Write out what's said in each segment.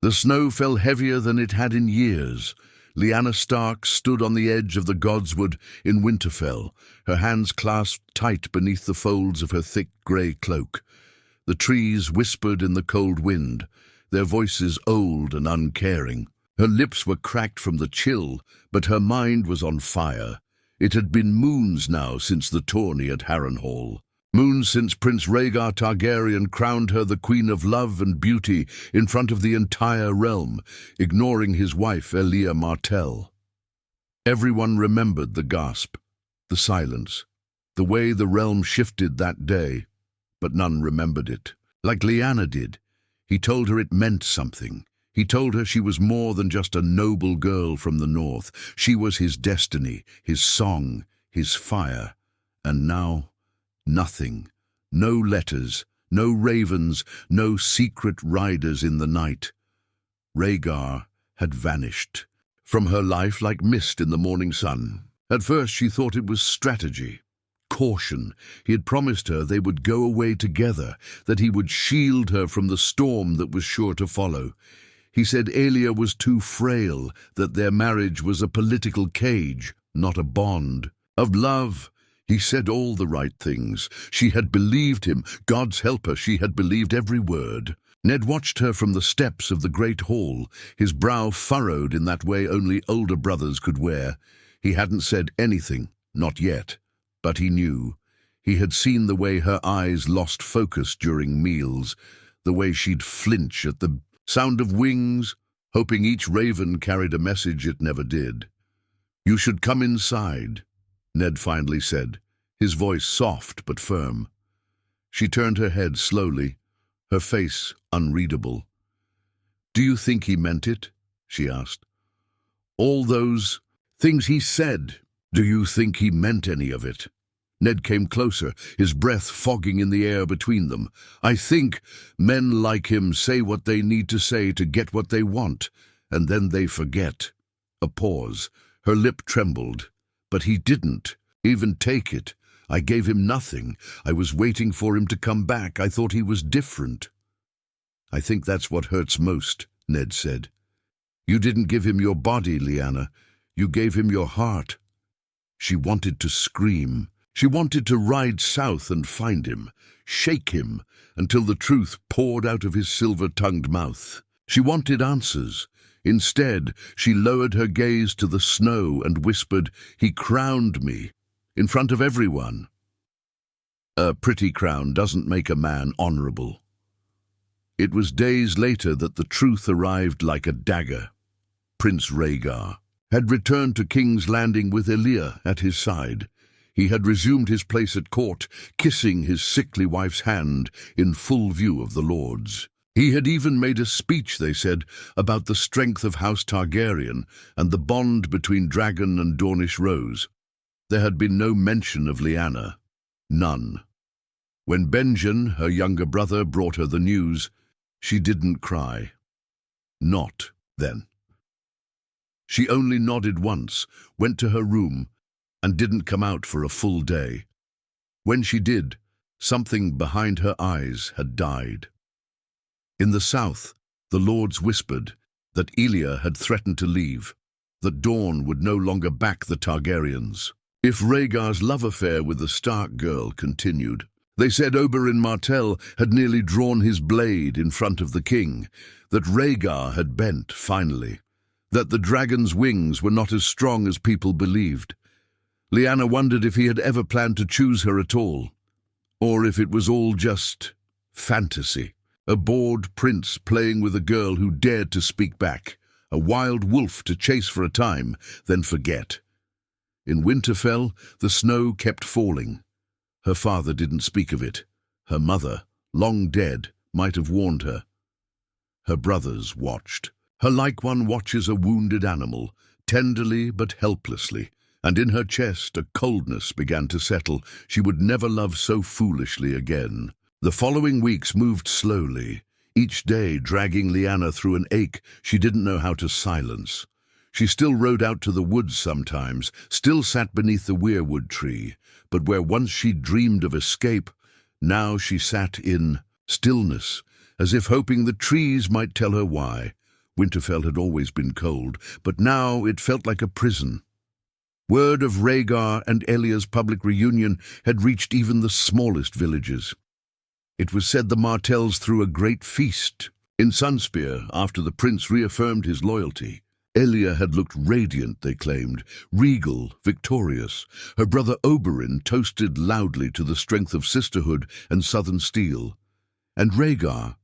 The snow fell heavier than it had in years. Lyanna Stark stood on the edge of the godswood in Winterfell, her hands clasped tight beneath the folds of her thick grey cloak. The trees whispered in the cold wind, their voices old and uncaring. Her lips were cracked from the chill, but her mind was on fire. It had been moons now since the tourney at Harrenhal. Moons since Prince Rhaegar Targaryen crowned her the Queen of Love and Beauty in front of the entire realm, ignoring his wife Elia Martell. Everyone remembered the gasp, the silence, the way the realm shifted that day, but none remembered it. Like Lyanna did, he told her it meant something. He told her she was more than just a noble girl from the north. She was his destiny, his song, his fire. And now, nothing. No letters, no ravens, no secret riders in the night. Rhaegar had vanished from her life like mist in the morning sun. At first she thought it was strategy, caution. He had promised her they would go away together, that he would shield her from the storm that was sure to follow. He said Elia was too frail, that their marriage was a political cage, not a bond. Of love, he said all the right things. She had believed him. God's help her, she had believed every word. Ned watched her from the steps of the great hall, his brow furrowed in that way only older brothers could wear. He hadn't said anything, not yet, but he knew. He had seen the way her eyes lost focus during meals, the way she'd flinch at the sound of wings, hoping each raven carried a message it never did. "You should come inside," Ned finally said, his voice soft but firm. She turned her head slowly, her face unreadable. "Do you think he meant it?" she asked. "All those things he said, do you think he meant any of it?" Ned came closer, his breath fogging in the air between them. "I think men like him say what they need to say to get what they want, and then they forget." A pause. Her lip trembled. "But he didn't even take it. I gave him nothing. I was waiting for him to come back. I thought he was different." "I think that's what hurts most," Ned said. "You didn't give him your body, Lyanna. You gave him your heart." She wanted to scream. She wanted to ride south and find him, shake him, until the truth poured out of his silver-tongued mouth. She wanted answers. Instead, she lowered her gaze to the snow and whispered, "He crowned me, in front of everyone." A pretty crown doesn't make a man honorable. It was days later that the truth arrived like a dagger. Prince Rhaegar had returned to King's Landing with Elia at his side. He had resumed his place at court, kissing his sickly wife's hand in full view of the lords. He had even made a speech, they said, about the strength of House Targaryen and the bond between Dragon and Dornish Rose. There had been no mention of Lyanna. None. When Benjen, her younger brother, brought her the news, she didn't cry. Not then. She only nodded once, went to her room, and didn't come out for a full day. When she did, something behind her eyes had died. In the south, the lords whispered that Elia had threatened to leave, that Dorne would no longer back the Targaryens. If Rhaegar's love affair with the Stark girl continued, they said Oberyn Martell had nearly drawn his blade in front of the king, that Rhaegar had bent, finally, that the dragon's wings were not as strong as people believed. Lyanna wondered if he had ever planned to choose her at all, or if it was all just fantasy. A bored prince playing with a girl who dared to speak back, a wild wolf to chase for a time, then forget. In Winterfell, the snow kept falling. Her father didn't speak of it. Her mother, long dead, might have warned her. Her brothers watched. Her like one watches a wounded animal, tenderly but helplessly, and in her chest a coldness began to settle. She would never love so foolishly again. The following weeks moved slowly, each day dragging Lyanna through an ache she didn't know how to silence. She still rode out to the woods sometimes, still sat beneath the weirwood tree, but where once she'd dreamed of escape, now she sat in stillness, as if hoping the trees might tell her why. Winterfell had always been cold, but now it felt like a prison. Word of Rhaegar and Elia's public reunion had reached even the smallest villages. It was said the Martells threw a great feast. In Sunspear, after the prince reaffirmed his loyalty, Elia had looked radiant, they claimed, regal, victorious. Her brother Oberyn toasted loudly to the strength of sisterhood and southern steel. And Rhaegar,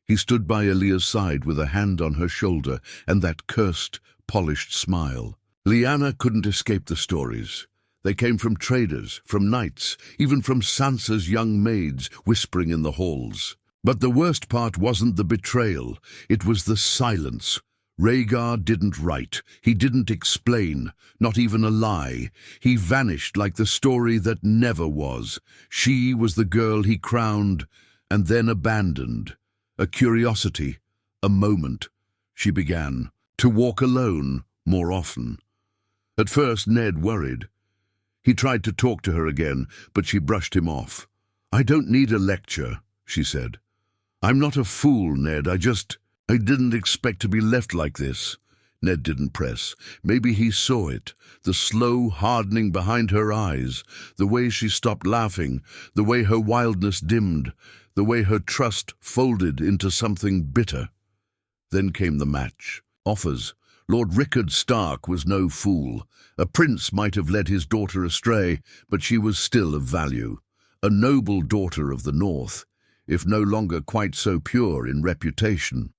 he stood by Elia's side with a hand on her shoulder and that cursed, polished smile. Lyanna couldn't escape the stories. They came from traders, from knights, even from Sansa's young maids whispering in the halls. But the worst part wasn't the betrayal, it was the silence. Rhaegar didn't write, he didn't explain, not even a lie. He vanished like the story that never was. She was the girl he crowned and then abandoned. A curiosity, a moment. She began to walk alone more often. At first Ned worried. He tried to talk to her again, but she brushed him off. "I don't need a lecture," she said. "I'm not a fool, Ned, I didn't expect to be left like this." Ned didn't press. Maybe he saw it, the slow hardening behind her eyes, the way she stopped laughing, the way her wildness dimmed, the way her trust folded into something bitter. Then came the match. Offers. Lord Rickard Stark was no fool. A prince might have led his daughter astray, but she was still of value. A noble daughter of the North, if no longer quite so pure in reputation.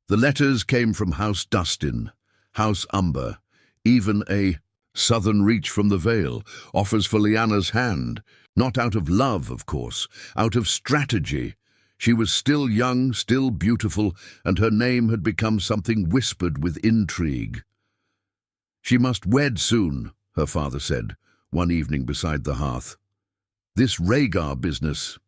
The letters came from House Dustin, House Umber, even a southern reach from the Vale, offers for Lyanna's hand, not out of love, of course, out of strategy. She was still young, still beautiful, and her name had become something whispered with intrigue. "She must wed soon," her father said, one evening beside the hearth. "This Rhaegar business,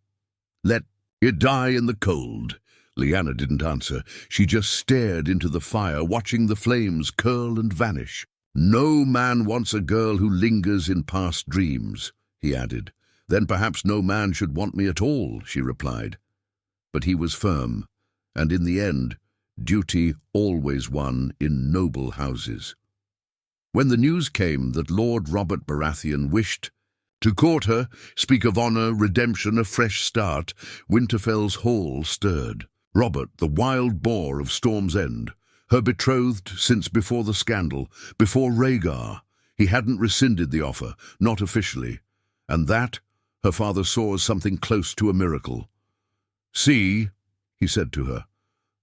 let it die in the cold." Lyanna didn't answer. She just stared into the fire, watching the flames curl and vanish. "No man wants a girl who lingers in past dreams," he added. "Then perhaps no man should want me at all," she replied. But he was firm, and in the end, duty always won in noble houses. When the news came that Lord Robert Baratheon wished to court her, speak of honor, redemption, a fresh start, Winterfell's hall stirred. Robert, the wild boar of Storm's End, her betrothed since before the scandal, before Rhaegar. He hadn't rescinded the offer, not officially. And that, her father saw as something close to a miracle. "See," he said to her,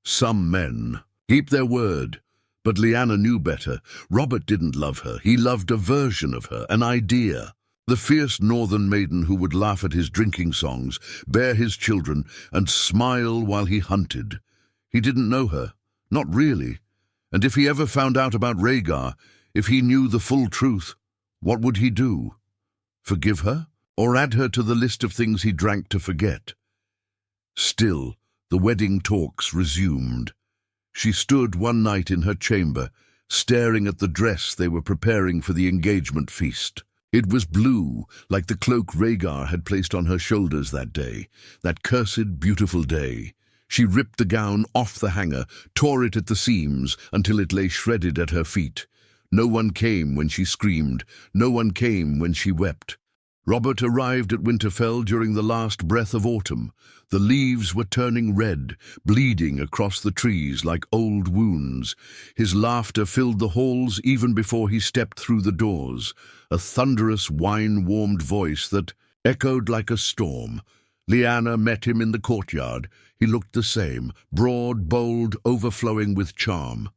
"some men keep their word." But Lyanna knew better. Robert didn't love her. He loved a version of her, an idea. The fierce northern maiden who would laugh at his drinking songs, bear his children, and smile while he hunted. He didn't know her, not really. And if he ever found out about Rhaegar, if he knew the full truth, what would he do? Forgive her? Or add her to the list of things he drank to forget? Still, the wedding talks resumed. She stood one night in her chamber, staring at the dress they were preparing for the engagement feast. It was blue, like the cloak Rhaegar had placed on her shoulders that day, that cursed, beautiful day. She ripped the gown off the hanger, tore it at the seams until it lay shredded at her feet. No one came when she screamed, no one came when she wept. Robert arrived at Winterfell during the last breath of autumn. The leaves were turning red, bleeding across the trees like old wounds. His laughter filled the halls even before he stepped through the doors, a thunderous, wine-warmed voice that echoed like a storm. Lyanna met him in the courtyard. He looked the same, broad, bold, overflowing with charm.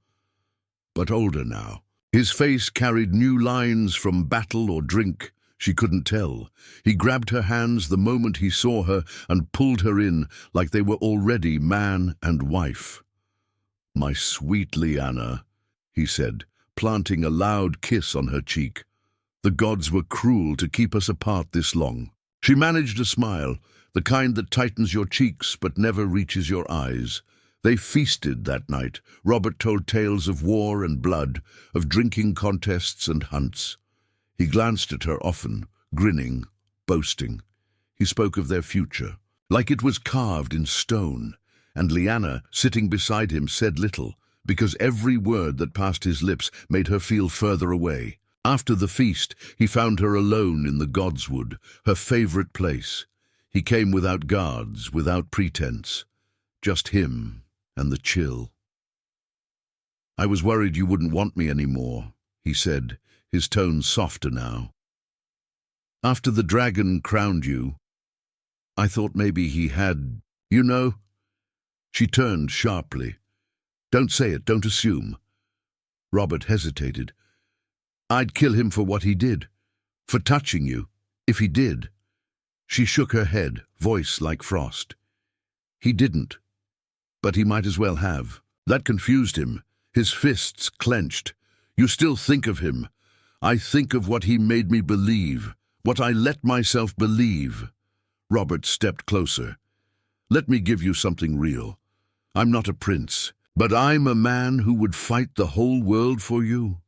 But older now. His face carried new lines from battle or drink. She couldn't tell. He grabbed her hands the moment he saw her and pulled her in like they were already man and wife. "My sweet Lyanna," he said, planting a loud kiss on her cheek. "The gods were cruel to keep us apart this long." She managed a smile, the kind that tightens your cheeks but never reaches your eyes. They feasted that night. Robert told tales of war and blood, of drinking contests and hunts. He glanced at her often, grinning, boasting. He spoke of their future, like it was carved in stone. and Lyanna, sitting beside him, said little, because every word that passed his lips made her feel further away. After the feast, he found her alone in the Godswood, her favorite place. He came without guards, without pretense. Just him and the chill. "I was worried you wouldn't want me anymore," he said, his tone softer now. "After the dragon crowned you, I thought maybe he had, you know." She turned sharply. "Don't say it, don't assume." Robert hesitated. "I'd kill him for what he did, for touching you, if he did." She shook her head, voice like frost. "He didn't, but he might as well have." That confused him, his fists clenched. "You still think of him." "I think of what he made me believe, what I let myself believe." Robert stepped closer. "Let me give you something real. I'm not a prince, but I'm a man who would fight the whole world for you."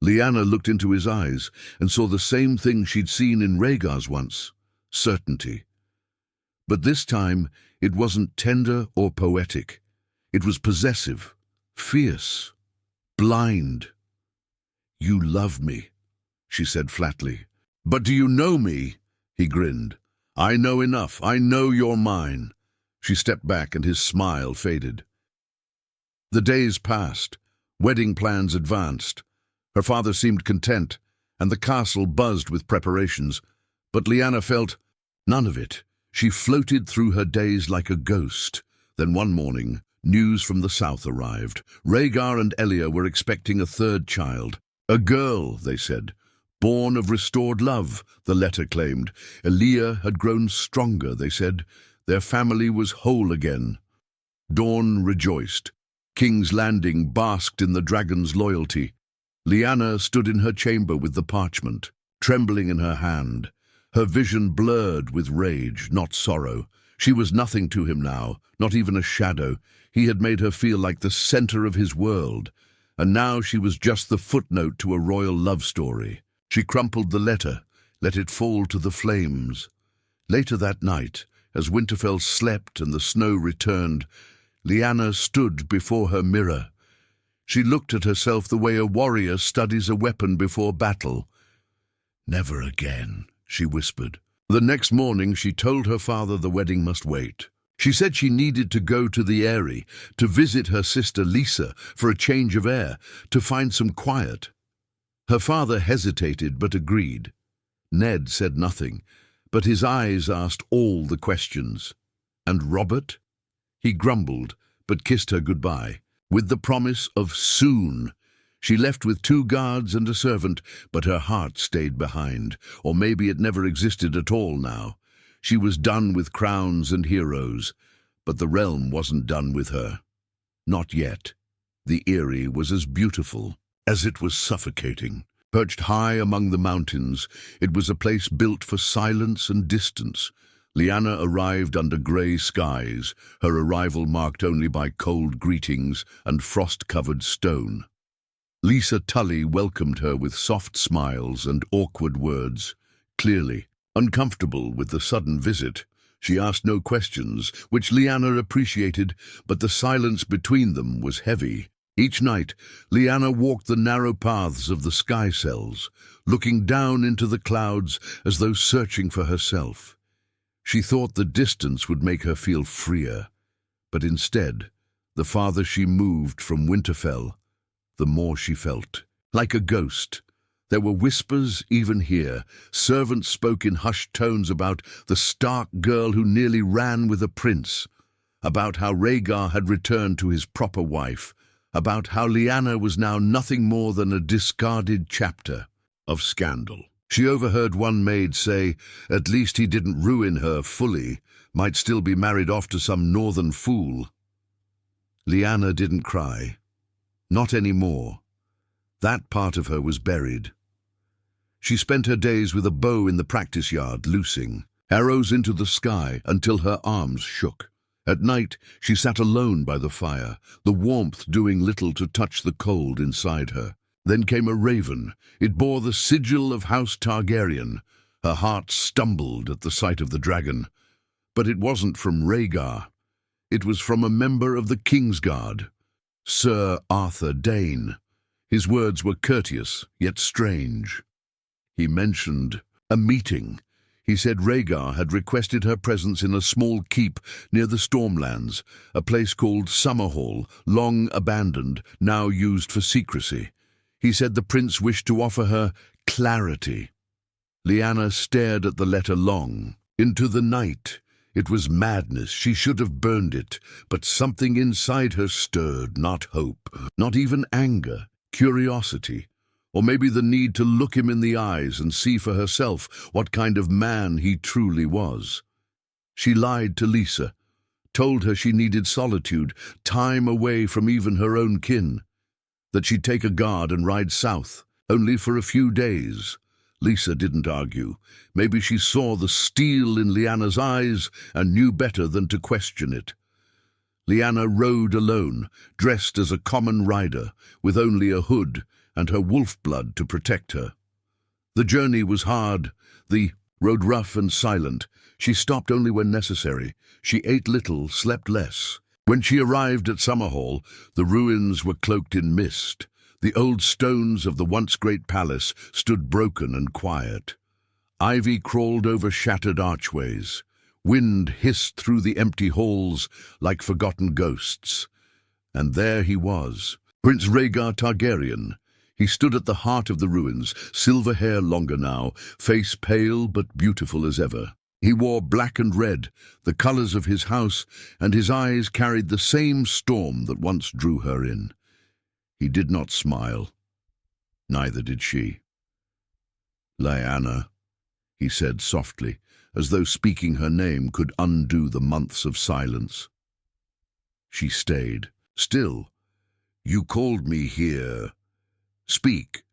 Lyanna looked into his eyes and saw the same thing she'd seen in Rhaegar's once, certainty. But this time it wasn't tender or poetic. It was possessive, fierce, blind. "You love me," she said flatly. "But do you know me?" He grinned. "I know enough. I know you're mine." She stepped back and his smile faded. The days passed. Wedding plans advanced. Her father seemed content, and the castle buzzed with preparations. But Lyanna felt none of it. She floated through her days like a ghost. Then one morning, news from the south arrived. Rhaegar and Elia were expecting a third child. A girl, they said. Born of restored love, the letter claimed. Elia had grown stronger, they said. Their family was whole again. Dawn rejoiced. King's Landing basked in the dragon's loyalty. Lyanna stood in her chamber with the parchment, trembling in her hand. Her vision blurred with rage, not sorrow. She was nothing to him now, not even a shadow. He had made her feel like the center of his world, and now she was just the footnote to a royal love story. She crumpled the letter, let it fall to the flames. Later that night, as Winterfell slept and the snow returned, Lyanna stood before her mirror. She looked at herself the way a warrior studies a weapon before battle. "Never again," she whispered. The next morning she told her father the wedding must wait. She said she needed to go to the Eyrie, to visit her sister Lisa for a change of air, to find some quiet. Her father hesitated but agreed. Ned said nothing, but his eyes asked all the questions. And Robert? He grumbled, but kissed her goodbye, with the promise of soon. She left with 2 guards and a servant, but her heart stayed behind, or maybe it never existed at all now. She was done with crowns and heroes, but the realm wasn't done with her. Not yet. The Eyrie was as beautiful as it was suffocating. Perched high among the mountains, it was a place built for silence and distance. Lyanna arrived under grey skies, her arrival marked only by cold greetings and frost-covered stone. Lisa Tully welcomed her with soft smiles and awkward words. Clearly, uncomfortable with the sudden visit, she asked no questions, which Lyanna appreciated, but the silence between them was heavy. Each night, Lyanna walked the narrow paths of the sky cells, looking down into the clouds as though searching for herself. She thought the distance would make her feel freer, but instead, the farther she moved from Winterfell, the more she felt like a ghost. There were whispers even here. Servants spoke in hushed tones about the stark girl who nearly ran with a prince, about how Rhaegar had returned to his proper wife, about how Lyanna was now nothing more than a discarded chapter of scandal. She overheard one maid say, at least he didn't ruin her fully, might still be married off to some northern fool. Lyanna didn't cry. Not anymore. That part of her was buried. She spent her days with a bow in the practice yard, loosing arrows into the sky until her arms shook. At night, she sat alone by the fire, the warmth doing little to touch the cold inside her. Then came a raven. It bore the sigil of House Targaryen. Her heart stumbled at the sight of the dragon. But it wasn't from Rhaegar. It was from a member of the Kingsguard, Sir Arthur Dane. His words were courteous, yet strange. He mentioned a meeting. He said Rhaegar had requested her presence in a small keep near the Stormlands, a place called Summerhall, long abandoned, now used for secrecy. He said the prince wished to offer her clarity. Lyanna stared at the letter long, into the night. It was madness. She should have burned it, but something inside her stirred, not hope, not even anger, curiosity, or maybe the need to look him in the eyes and see for herself what kind of man he truly was. She lied to Lisa, told her she needed solitude, time away from even her own kin, that she'd take a guard and ride south, only for a few days. Lisa didn't argue. Maybe she saw the steel in Lyanna's eyes and knew better than to question it. Lyanna rode alone, dressed as a common rider, with only a hood and her wolf blood to protect her. The journey was hard, the road rough and silent. She stopped only when necessary. She ate little, slept less. When she arrived at Summerhall, the ruins were cloaked in mist. The old stones of the once great palace stood broken and quiet. Ivy crawled over shattered archways. Wind hissed through the empty halls like forgotten ghosts. And there he was, Prince Rhaegar Targaryen. He stood at the heart of the ruins, silver hair longer now, face pale but beautiful as ever. He wore black and red, the colors of his house, and his eyes carried the same storm that once drew her in. He did not smile. Neither did she. "Lyanna," he said softly, as though speaking her name could undo the months of silence. She stayed. "Still, you called me here. Speak."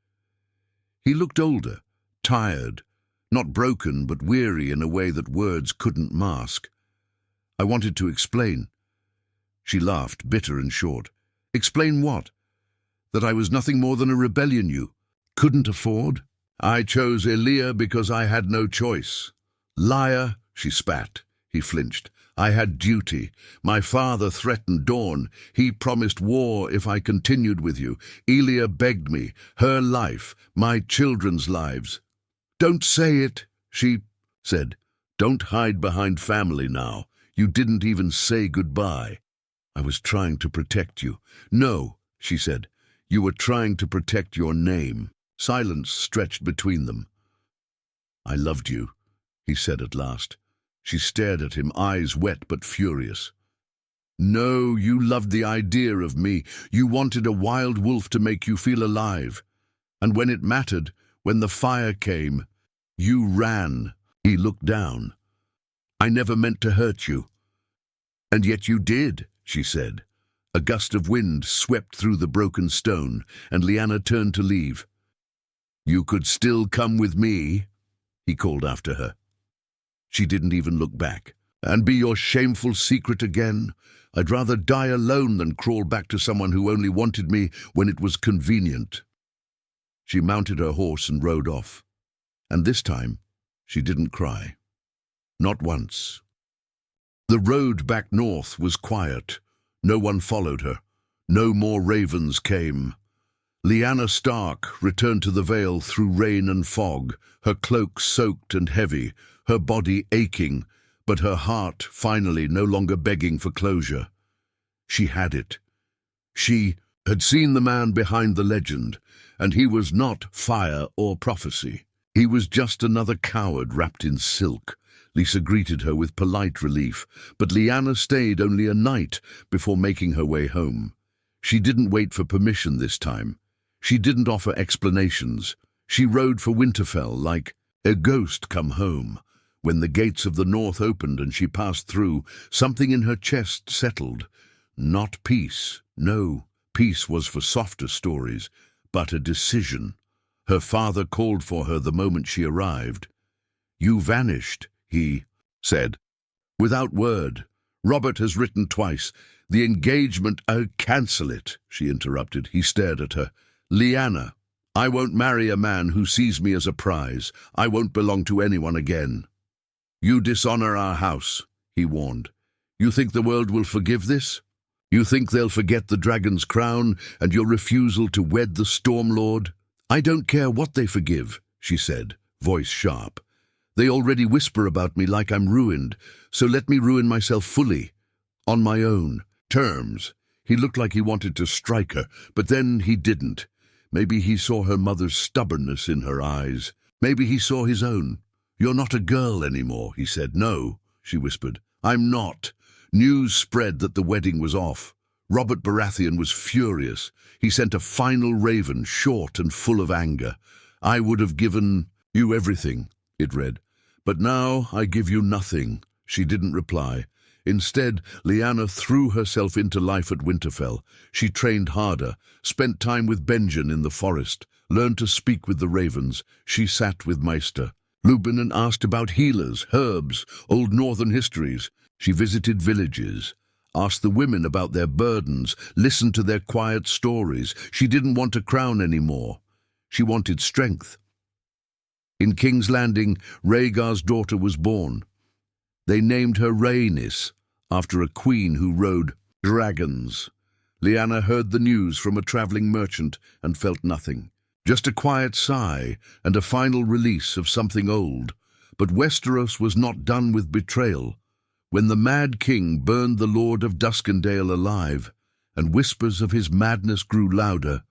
He looked older, tired, not broken but weary in a way that words couldn't mask. "I wanted to explain." She laughed, bitter and short. "Explain what? That I was nothing more than a rebellion you couldn't afford? I chose Elia because I had no choice." "Liar," she spat. He flinched. "I had duty. My father threatened Dawn. He promised war if I continued with you. Elia begged me. Her life, my children's lives." "Don't say it," she said. "Don't hide behind family now. You didn't even say goodbye." "I was trying to protect you." "No," she said. "You were trying to protect your name." Silence stretched between them. "I loved you," he said at last. She stared at him, eyes wet but furious. "No, you loved the idea of me. You wanted a wild wolf to make you feel alive. And when it mattered, when the fire came, you ran." He looked down. "I never meant to hurt you." "And yet you did," she said. A gust of wind swept through the broken stone, and Lyanna turned to leave. "You could still come with me," he called after her. She didn't even look back. "And be your shameful secret again? I'd rather die alone than crawl back to someone who only wanted me when it was convenient." She mounted her horse and rode off. And this time, she didn't cry. Not once. The road back north was quiet. No one followed her. No more ravens came. Lyanna Stark returned to the Vale through rain and fog, her cloak soaked and heavy, her body aching, but her heart finally no longer begging for closure. She had it. She had seen the man behind the legend, and he was not fire or prophecy. He was just another coward wrapped in silk. Lisa greeted her with polite relief, but Lyanna stayed only a night before making her way home. She didn't wait for permission this time. She didn't offer explanations. She rode for Winterfell like a ghost come home. When the gates of the north opened and she passed through, something in her chest settled. Not peace. No, peace was for softer stories, but a decision. Her father called for her the moment she arrived. "You vanished," he said, without word. "Robert has written twice. The engagement—" "Oh, cancel it," she interrupted. He stared at her. "Lyanna, I won't marry a man who sees me as a prize. I won't belong to anyone again." "You dishonor our house," he warned. You think the world will forgive this? You think they'll forget the dragon's crown and your refusal to wed the Storm Lord? I don't care what they forgive, she said, voice sharp. They already whisper about me like I'm ruined, so let me ruin myself fully, on my own terms. He looked like he wanted to strike her, but then he didn't. Maybe he saw her mother's stubbornness in her eyes. Maybe he saw his own. You're not a girl anymore, he said. No, she whispered. I'm not. News spread that the wedding was off. Robert Baratheon was furious. He sent a final raven, short and full of anger. I would have given you everything, it read. But now I give you nothing. She didn't reply. Instead, Lyanna threw herself into life at Winterfell. She trained harder, spent time with Benjen in the forest, learned to speak with the ravens. She sat with Maester Lubin and asked about healers, herbs, old northern histories. She visited villages, asked the women about their burdens, listened to their quiet stories. She didn't want a crown anymore. She wanted strength. In King's Landing, Rhaegar's daughter was born. They named her Rhaenys, after a queen who rode dragons. Lyanna heard the news from a travelling merchant and felt nothing. Just a quiet sigh and a final release of something old. But Westeros was not done with betrayal. When the Mad King burned the Lord of Duskendale alive, and whispers of his madness grew louder,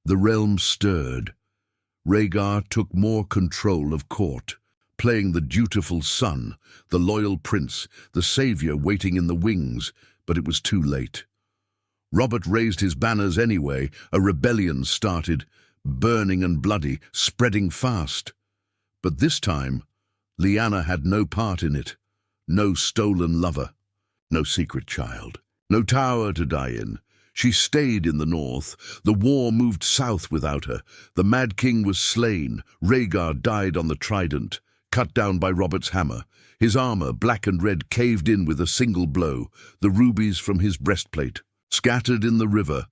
the realm stirred. Rhaegar took more control of court, playing the dutiful son, the loyal prince, the savior waiting in the wings, but it was too late. Robert raised his banners anyway. A rebellion started, burning and bloody, spreading fast. But this time, Lyanna had no part in it. No stolen lover, no secret child, no tower to die in. She stayed in the north. The war moved south without her. The Mad King was slain. Rhaegar died on the trident, cut down by Robert's hammer. His armor, black and red, caved in with a single blow, the rubies from his breastplate, scattered in the river,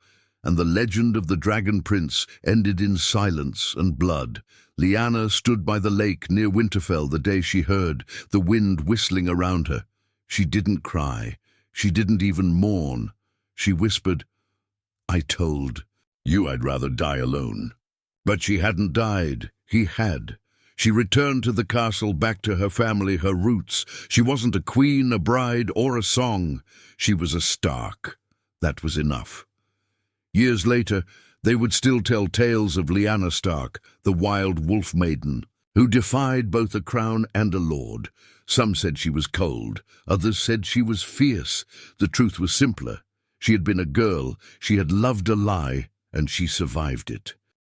and the legend of the Dragon Prince ended in silence and blood. Lyanna stood by the lake near Winterfell the day she heard the wind whistling around her. She didn't cry. She didn't even mourn. She whispered, I told you I'd rather die alone. But she hadn't died. He had. She returned to the castle, back to her family, her roots. She wasn't a queen, a bride, or a song. She was a Stark. That was enough. Years later, they would still tell tales of Lyanna Stark, the wild wolf maiden, who defied both a crown and a lord. Some said she was cold, others said she was fierce. The truth was simpler. She had been a girl, she had loved a lie, and she survived it.